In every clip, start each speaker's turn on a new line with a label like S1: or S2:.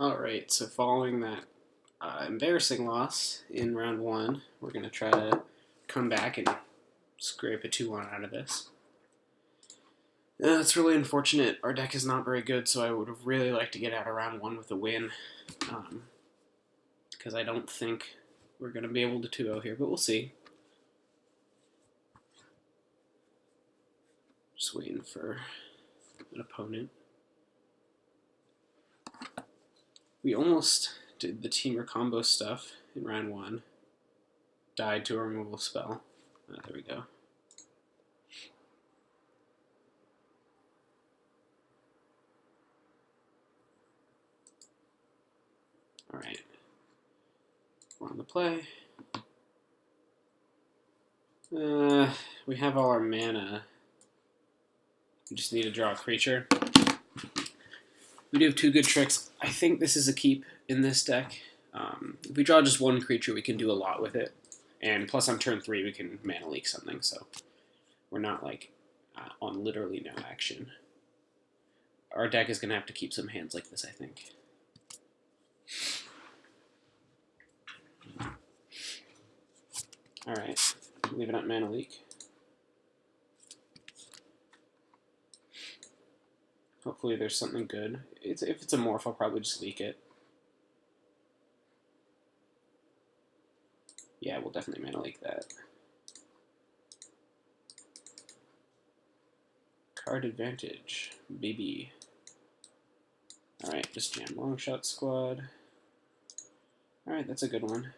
S1: Alright, so following that embarrassing loss in round one, we're going to try to come back and scrape a 2-1 out of this. It's really unfortunate. Our deck is not very good, so I would have really liked to get out of round one with a win. Because I don't think we're going to be able to 2-0 here, but we'll see. Just waiting for an opponent. We almost did the teamer combo stuff in round one. Died to a removal spell. There we go. Alright. We're on the play. We have all our mana. We just need to draw a creature. We do have two good tricks. I think this is a keep in this deck. If we draw just one creature, we can do a lot with it. And plus on turn 3, we can mana leak something, so we're not like on literally no action. Our deck is going to have to keep some hands like this, I think. Alright, leave it at mana leak. Hopefully there's something good. If it's a morph, I'll probably just leak it. Yeah, we'll definitely mana leak that. Card advantage, baby. Alright, just jam Longshot Squad. Alright, that's a good one.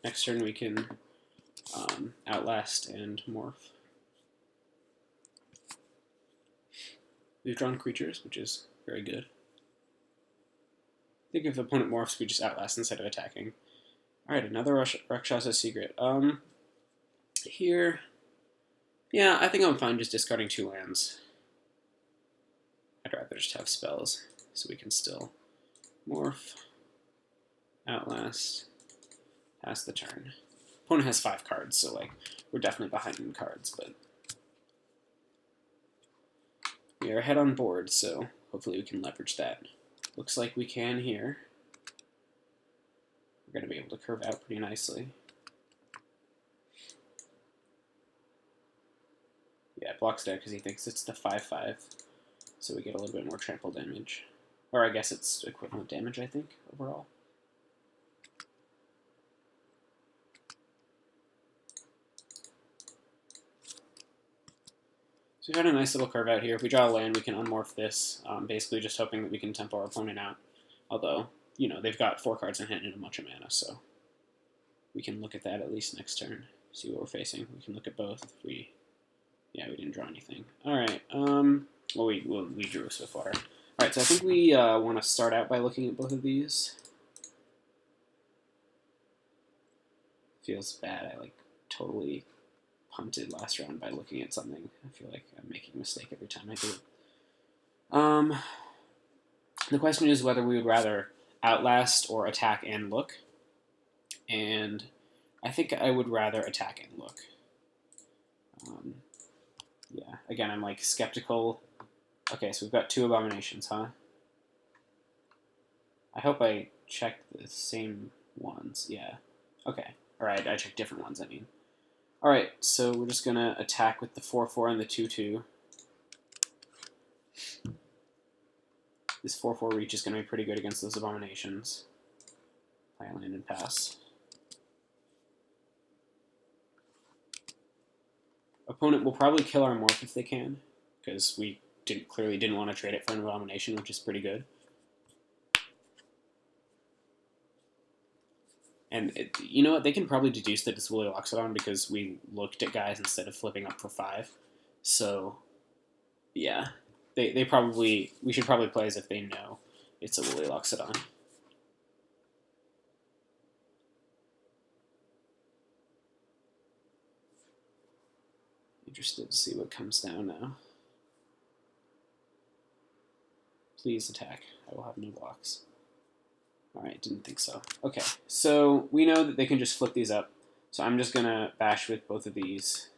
S1: Next turn we can Outlast and morph. We've drawn creatures, which is very good. I think if the opponent morphs, we just Outlast instead of attacking. Alright, another Rakshasa Secret. Here, yeah, I think I'm fine just discarding 2 lands. I'd rather just have spells, so we can still morph, Outlast, pass the turn. Opponent has 5 cards, so like we're definitely behind in cards, but we are ahead on board, so hopefully we can leverage that. Looks like we can here. We're going to be able to curve out pretty nicely. Yeah, it blocks there because he thinks it's the 5/5, so we get a little bit more trample damage. Or I guess it's equivalent damage, I think, overall. So we've had a nice little curve out here. If we draw a land, we can unmorph this, basically just hoping that we can tempo our opponent out. Although, you know, they've got 4 cards in hand and a bunch of mana, so we can look at that at least next turn, see what we're facing. We can look at both. Yeah, we didn't draw anything. Alright, well, we drew a Swiftwater. Alright, so I think we want to start out by looking at both of these. Feels bad, I like totally punted last round by looking at something. I feel like I'm making a mistake every time I do it. The question is whether we would rather Outlast or attack and look. And I think I would rather attack and look. Yeah, again, I'm like skeptical. Okay, so we've got 2 Abominations, huh? I hope I checked the same ones. Yeah. Okay. Alright, I checked different ones, I mean. Alright, so we're just going to attack with the 4/4 and the 2/2. This 4/4 reach is going to be pretty good against those Abominations. Play a land and pass. Opponent will probably kill our morph if they can, because we clearly didn't want to trade it for an Abomination, which is pretty good. And you know what? They can probably deduce that it's Willy Loxodon because we looked at guys instead of flipping up for 5. So, yeah. We should probably play as if they know it's a Willy Loxodon. Interested to see what comes down now. Please attack. I will have no blocks. Alright, didn't think so. Okay, so we know that they can just flip these up. So I'm just going to bash with both of these.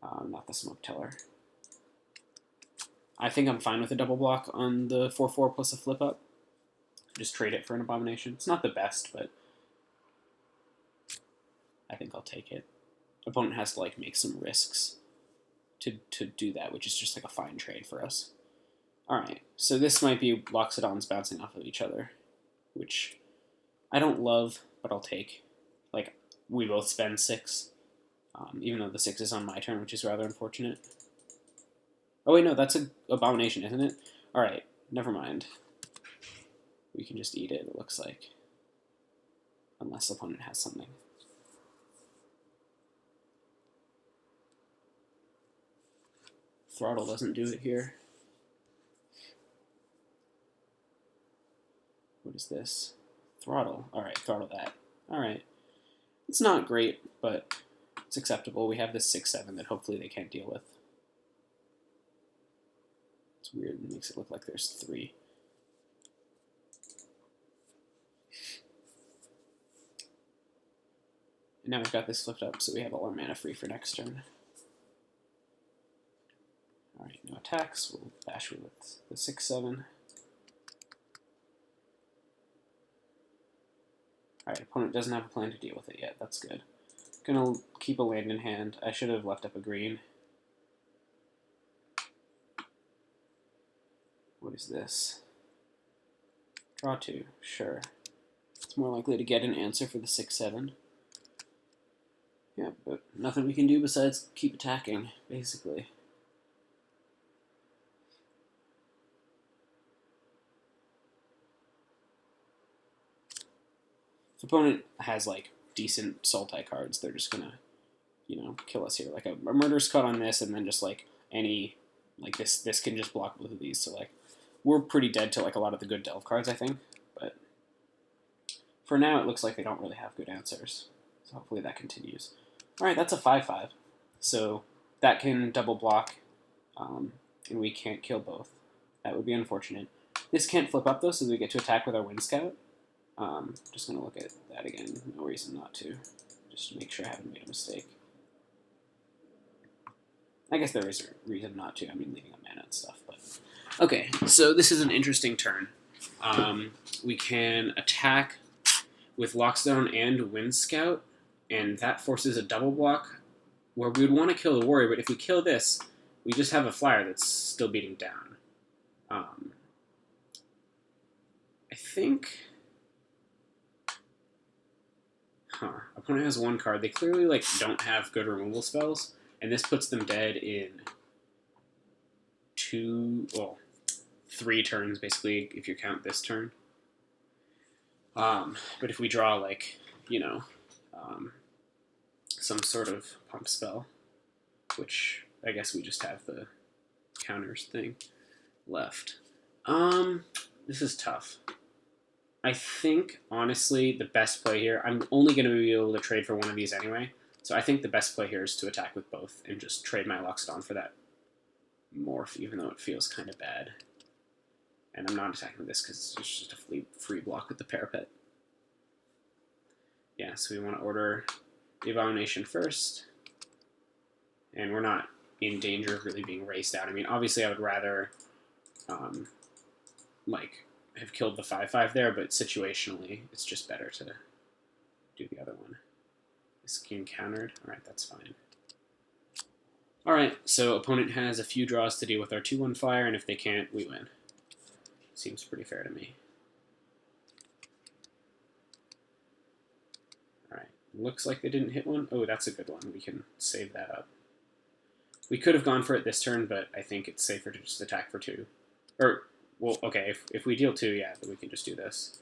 S1: Not the Smoke Teller. I think I'm fine with a double block on the 4/4 plus a flip up. Just trade it for an Abomination. It's not the best, but I think I'll take it. Opponent has to like make some risks to do that, which is just like a fine trade for us. Alright, so this might be Loxodons bouncing off of each other, which I don't love, but I'll take. Like, we both spend 6, even though the 6 is on my turn, which is rather unfortunate. Oh wait, no, that's an Abomination, isn't it? Alright, never mind. We can just eat it, it looks like. Unless the opponent has something. Throttle doesn't do it here. What is this? Throttle. Alright, throttle that. Alright. It's not great, but it's acceptable. We have this 6/7 that hopefully they can't deal with. It's weird. It makes it look like there's 3. And now we've got this flipped up, so we have all our mana free for next turn. Alright, no attacks. We'll bash with the 6/7. Alright, opponent doesn't have a plan to deal with it yet. That's good. Gonna keep a land in hand. I should have left up a green. What is this? Draw 2. Sure. It's more likely to get an answer for the 6/7. Yeah, but nothing we can do besides keep attacking, basically. If the opponent has, like, decent Sultai cards, they're just gonna, you know, kill us here. Like, a Murderous Cut on this, and then just, like, any, like, this can just block both of these. So, like, we're pretty dead to, like, a lot of the good Delve cards, I think. But for now, it looks like they don't really have good answers. So hopefully that continues. Alright, that's a 5/5. So that can double block, and we can't kill both. That would be unfortunate. This can't flip up, though, so we get to attack with our Wind Scout. Just going to look at that again. No reason not to. Just to make sure I haven't made a mistake. I guess there is a reason not to. I mean, leaving up mana and stuff. But okay, so this is an interesting turn. We can attack with Lockstone and Wind Scout, and that forces a double block where we would want to kill the warrior, but if we kill this, we just have a flyer that's still beating down. I think... Opponent has 1 card. They clearly like don't have good removal spells, and this puts them dead in 3 turns, basically, if you count this turn. But if we draw, like, you know, some sort of pump spell, which I guess we just have the counters thing left. This is tough. I think, honestly, the best play here, I'm only going to be able to trade for one of these anyway, so I think the best play here is to attack with both and just trade my Loxodon for that morph, even though it feels kind of bad. And I'm not attacking with this because it's just a free block with the Parapet. Yeah, so we want to order the Abomination first, and we're not in danger of really being raced out. I mean, obviously I would rather, like, have killed the 5/5 there, but situationally, it's just better to do the other one. This game countered. Alright, that's fine. Alright, so opponent has a few draws to deal with our 2/1 flyer, and if they can't, we win. Seems pretty fair to me. Alright, looks like they didn't hit one. Oh, that's a good one. We can save that up. We could have gone for it this turn, but I think it's safer to just attack for 2. Or... well, okay, if we deal 2, yeah, then we can just do this.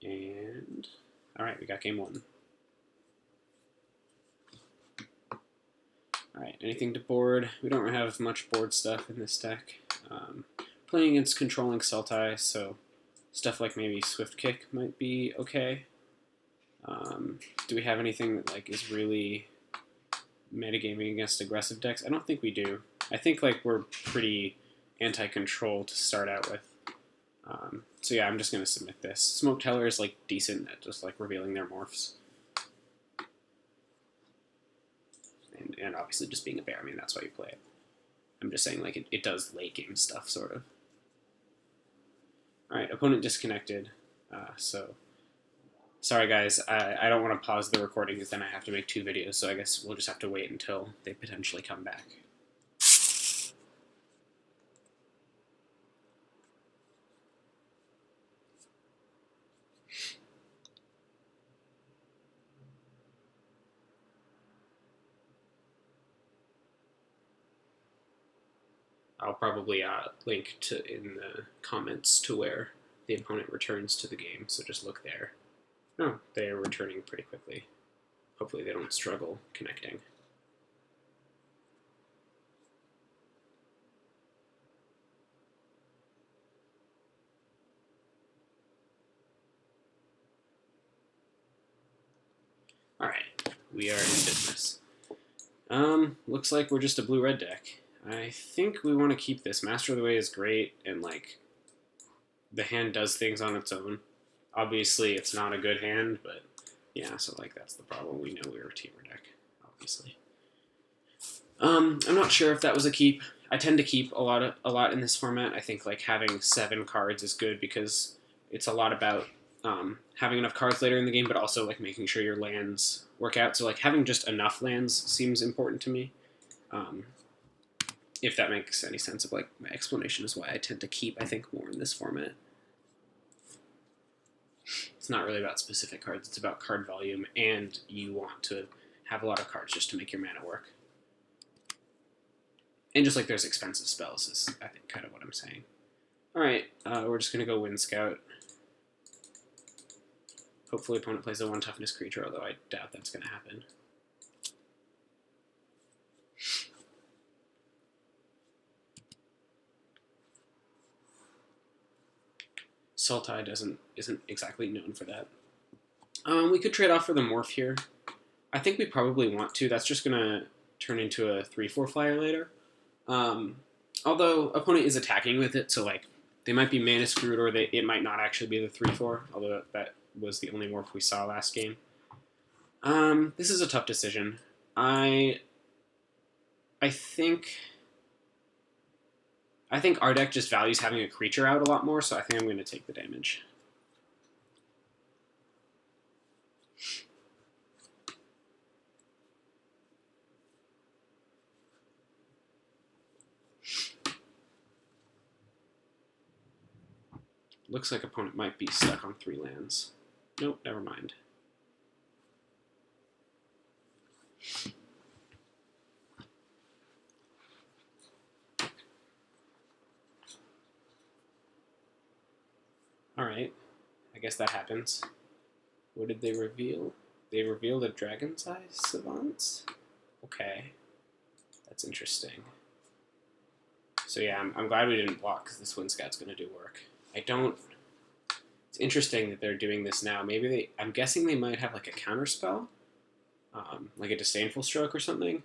S1: And... alright, we got game 1. Alright, anything to board? We don't have much board stuff in this deck. Playing against controlling Sultai, so stuff like maybe Swift Kick might be okay. Do we have anything that like is really metagaming against aggressive decks? I don't think we do. I think like we're pretty anti-control to start out with. So yeah, I'm just going to submit this. Smoke Teller is like decent at just like revealing their morphs. and obviously just being a bear, I mean, that's why you play it. I'm just saying, like, it does late game stuff, sort of. Alright, opponent disconnected. So, sorry guys, I don't want to pause the recording because then I have to make 2 videos, so I guess we'll just have to wait until they potentially come back. I'll probably link in the comments to where the opponent returns to the game, so just look there. Oh, they are returning pretty quickly. Hopefully they don't struggle connecting. Alright, we are in business. Looks like we're just a blue-red deck. I think we want to keep this. Master of the Way is great, and, like, the hand does things on its own. Obviously, it's not a good hand, but, yeah, so, like, that's the problem. We know we're a teamer deck, obviously. I'm not sure if that was a keep. I tend to keep a lot in this format. I think, like, having 7 cards is good because it's a lot about having enough cards later in the game, but also, like, making sure your lands work out. So, like, having just enough lands seems important to me. If that makes any sense of, like, my explanation is why I tend to keep, I think, more in this format. It's not really about specific cards, it's about card volume, and you want to have a lot of cards just to make your mana work. And just like there's expensive spells is, I think, kind of what I'm saying. Alright, we're just going to go Wind Scout. Hopefully opponent plays a 1 toughness creature, although I doubt that's going to happen. Sultai isn't exactly known for that. We could trade off for the Morph here. I think we probably want to. That's just going to turn into a 3/4 flyer later. Although opponent is attacking with it, so like they might be mana screwed, or it might not actually be the 3/4. Although that was the only morph we saw last game. This is a tough decision. I think our deck just values having a creature out a lot more, so I think I'm going to take the damage. Looks like opponent might be stuck on 3 lands. Nope, never mind. Alright, I guess that happens. What did they reveal? They revealed a Dragon's Eye Savants? Okay, that's interesting. So yeah, I'm glad we didn't block, because this Wind Scout's going to do work. It's interesting that they're doing this now. Maybe I'm guessing they might have like a counter spell, like a Disdainful Stroke or something. It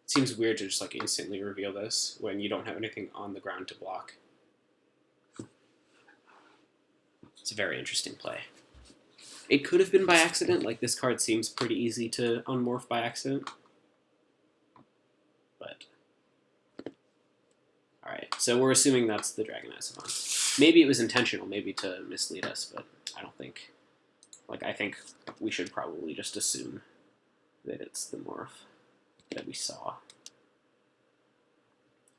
S1: seems weird to just like instantly reveal this when you don't have anything on the ground to block. It's a very interesting play. It could have been by accident. Like, this card seems pretty easy to unmorph by accident. But alright, so we're assuming that's the Dragon Eye Savant. Maybe it was intentional, maybe to mislead us, but I don't think... Like, I think we should probably just assume that it's the morph that we saw.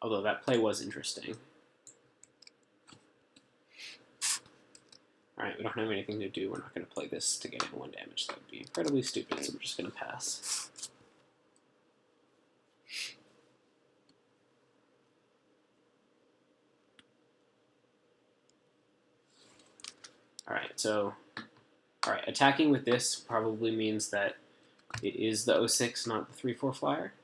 S1: Although that play was interesting. Alright, we don't have anything to do. We're not going to play this to get in 1 damage. That would be incredibly stupid, so we're just going to pass. Alright, so... Alright, attacking with this probably means that it is the 06, not the 3/4 flyer.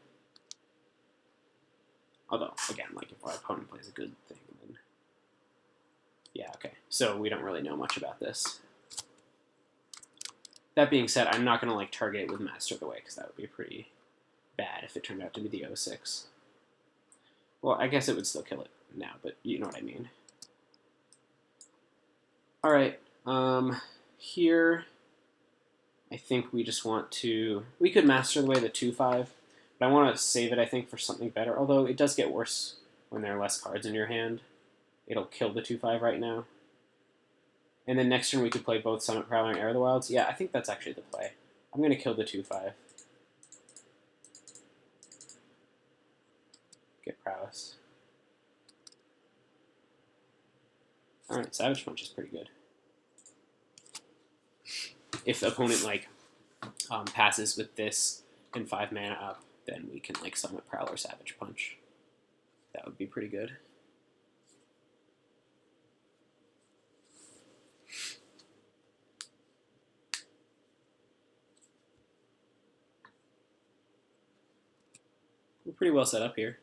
S1: Although, again, like, if our opponent plays a good thing, then... Yeah, okay. So we don't really know much about this. That being said, I'm not going to, like, target it with Master of the Way, because that would be pretty bad if it turned out to be the 06. Well, I guess it would still kill it now, but you know what I mean. Alright, here, I think we just want to... We could Master the Way the 2/5, But I want to save it, I think, for something better. Although it does get worse when there are less cards in your hand. It'll kill the 2/5 right now. And then next turn we could play both Summit Prowler and Air of the Wilds. Yeah, I think that's actually the play. I'm going to kill the 2/5. Get Prowess. Alright, Savage Punch is pretty good. If the opponent, like, passes with this and 5 mana up, then we can, like, Summit Prowler Savage Punch. That would be pretty good. We're pretty well set up here.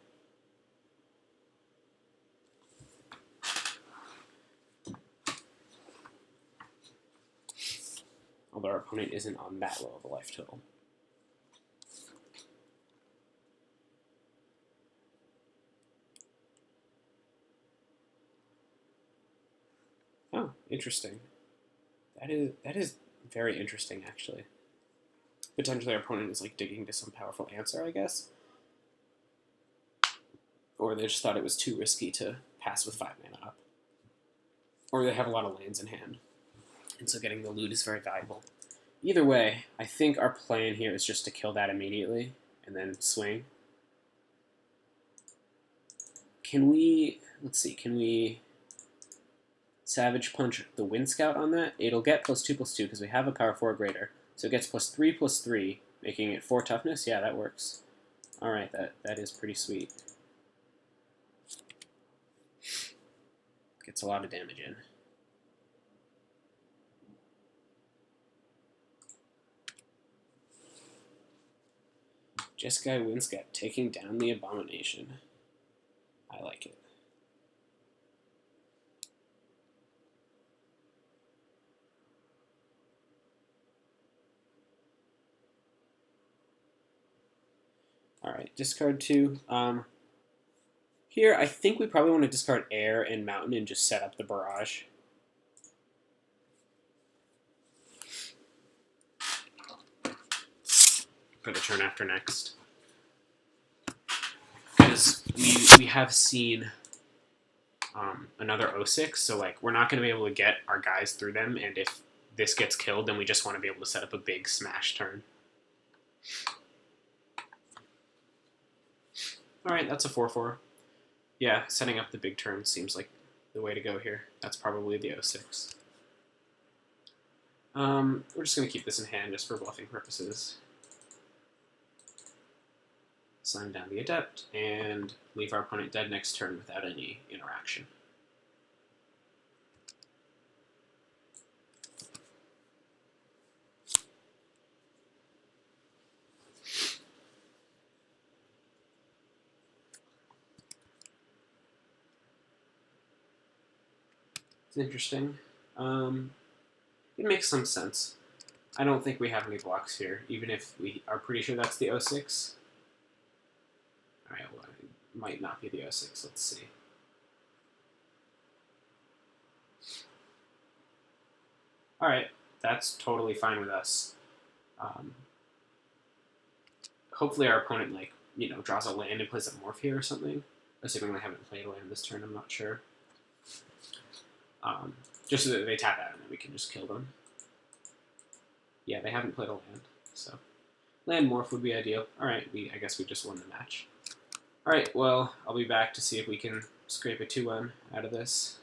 S1: Although our opponent isn't on that low of a life total. Oh, interesting. That is very interesting, actually. Potentially our opponent is like digging to some powerful answer, I guess. Or they just thought it was too risky to pass with 5 mana up. Or they have a lot of lands in hand. And so getting the loot is very valuable. Either way, I think our plan here is just to kill that immediately and then swing. Can we, let's see, can we Savage Punch the Wind Scout on that? It'll get +2/+2 because we have a power 4 greater. So it gets +3/+3, making it 4 toughness. Yeah, that works. Alright, that is pretty sweet. Gets a lot of damage in. Jeskai Wind Scout taking down the Abomination. I like it. Alright, discard 2. Here, I think we probably want to discard Air and Mountain and just set up the Barrage. For the turn after next. Because we have seen another 0/6, so like we're not going to be able to get our guys through them, and if this gets killed, then we just want to be able to set up a big smash turn. Alright, that's a 4/4. Yeah, setting up the big turn seems like the way to go here. That's probably the 0/6. We're just going to keep this in hand just for bluffing purposes. Slam down the Adept, and leave our opponent dead next turn without any interaction. It's interesting. It makes some sense. I don't think we have any blocks here, even if we are pretty sure that's the 0/6. Alright, well, it might not be the 0/6. Let's see. Alright, that's totally fine with us. Hopefully our opponent, like, you know, draws a land and plays a Morph here or something. Assuming they haven't played a land this turn, I'm not sure. Just so that they tap out and then we can just kill them. Yeah, they haven't played a land, so land Morph would be ideal. Alright, I guess we just won the match. Alright, well, I'll be back to see if we can scrape a 2-1 out of this.